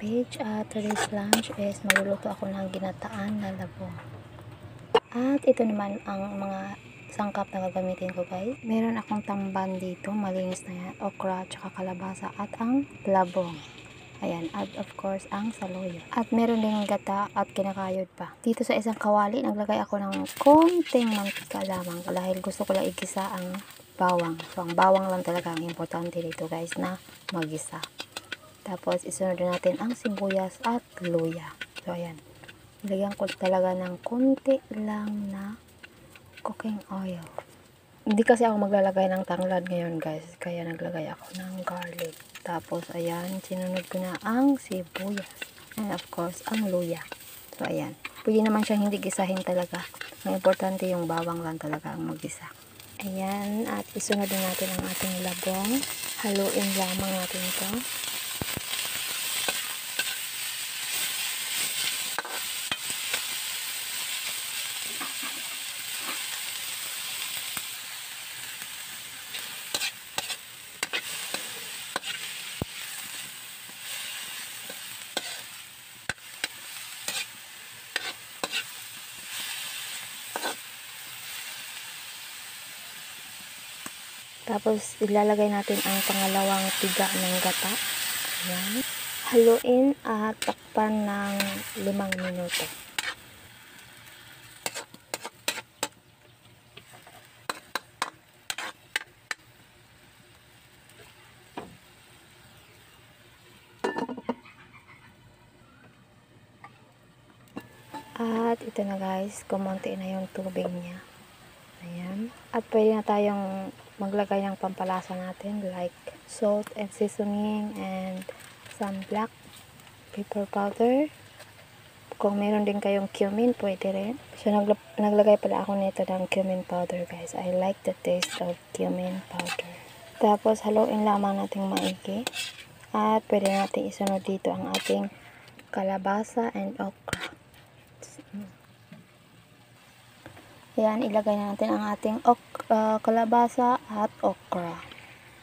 page. At today's lunch is magluluto ako ng ginataan na labong. At ito naman ang mga sangkap na gagamitin ko, guys. Meron akong tamban dito, malinis na yan, okra, tsaka kalabasa, at ang labong. Ayan, at of course, ang saloyo. At meron din gata at kinakayod pa. Dito sa isang kawali, naglagay ako ng konting mantika lamang dahil gusto ko lang igisa ang bawang. So, ang bawang lang talaga ang importante dito, guys, na magisa. Tapos, isunod natin ang sibuyas at luya. So, ayan. Ilagyan ko talaga ng konti lang na cooking oil. Hindi kasi ako maglalagay ng tanglad ngayon, guys. Kaya naglagay ako ng garlic. Tapos, ayan, sinunod ko na ang sibuyas. And of course, ang luya. So, ayan. Pwede naman siyang hindi gisahin talaga. Ang importante yung bawang lang talaga ang magisa. Ayan, at isunod din natin ang ating labong. Haluin lamang natin ito. Tapos, ilalagay natin ang pangalawang tiga ng gata. Ayan. Haluin at takpan ng 5 minuto. At ito na, guys, kumonti na yung tubig niya. Ayan. At pwede na tayong maglagay ng pampalasa natin like salt and seasoning and some black pepper powder. Kung meron din kayong cumin, pwede rin. So, naglagay pala ako nito ng cumin powder, guys. I like the taste of cumin powder. Tapos, haluin lamang natin maigi. At pwede natin isunod dito ang ating kalabasa and okra. Ayan, ilagay na natin ang ating kalabasa at okra.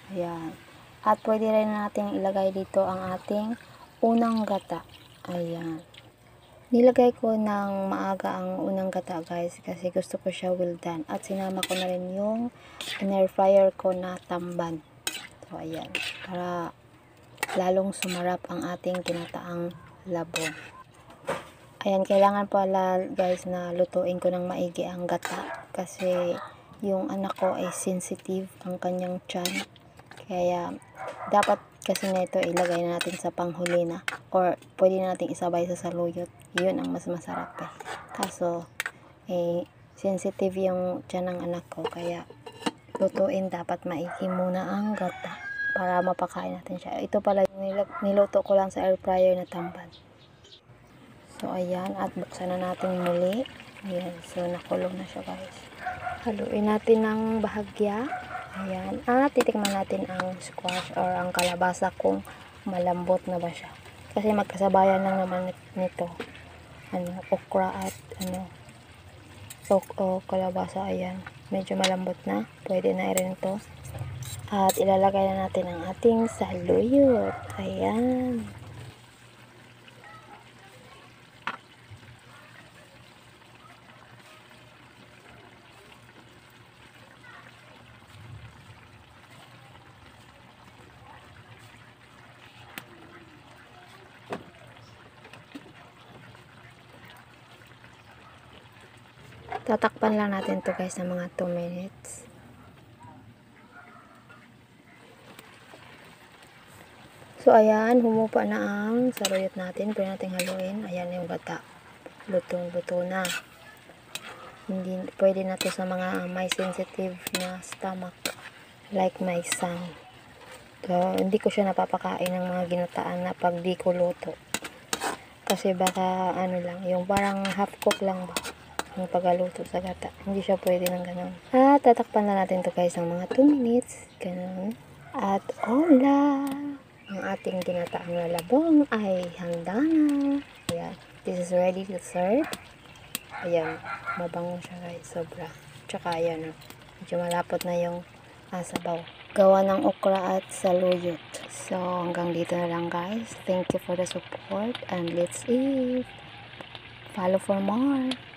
Ayan. At pwede rin natin ilagay dito ang ating unang gata. Ayan. Nilagay ko ng maaga ang unang gata, guys, kasi gusto ko siya well done. At sinama ko na rin yung air fryer ko na tamban. So, ayan. Para lalong sumarap ang ating ginataang labong. Ayan, kailangan pala, guys, na lutuin ko ng maigi ang gata kasi yung anak ko ay sensitive ang kanyang tiyan. Kaya dapat kasi nito ilagay natin sa panghuli na or pwede natin isabay sa saluyot. Yun ang mas masarap eh. Kaso sensitive yung tiyan ng anak ko, kaya lutuin dapat maigi muna ang gata para mapakain natin siya. Ito pala yung niluto ko lang sa air fryer na tamban. So, ayan. At buksan na natin muli. Ayan. So, nakulong na siya, guys. Haluin natin ng bahagya. Ayan. At titikman natin ang squash or ang kalabasa kung malambot na ba siya. Kasi magkasabayan lang naman nito. Okra at kalabasa. Ayan. Medyo malambot na. Pwede na rin ito. At ilalagay na natin ang ating saluyot. Ayan. Tatakpan lang natin to, guys, ng mga 2 minutes. So, ayan, humupa na ang saluyot natin. Pwede natin haluin. Ayan yung gata. Lutong-luto na. Hindi, pwede na to sa mga may sensitive na stomach. Like my son. So, hindi ko siya napapakain ng mga ginataan na pag di ko luto. Kasi baka, lang, yung parang half cook lang ba ang pagluto sa gata. Hindi siya pwede ng ganun. At tatakpan na natin to, guys, ng mga 2 minutes. Ganun. At hola! Ang ating ginataang labong ay handa na. Ayan. This is ready to serve. Ayan. Mabango siya, guys. Sobra. Tsaka ayan. Medyo malapot na yung sabaw. gawa ng okra at saluyot. So, hanggang dito na lang guys. Thank you for the support and let's eat. Follow for more.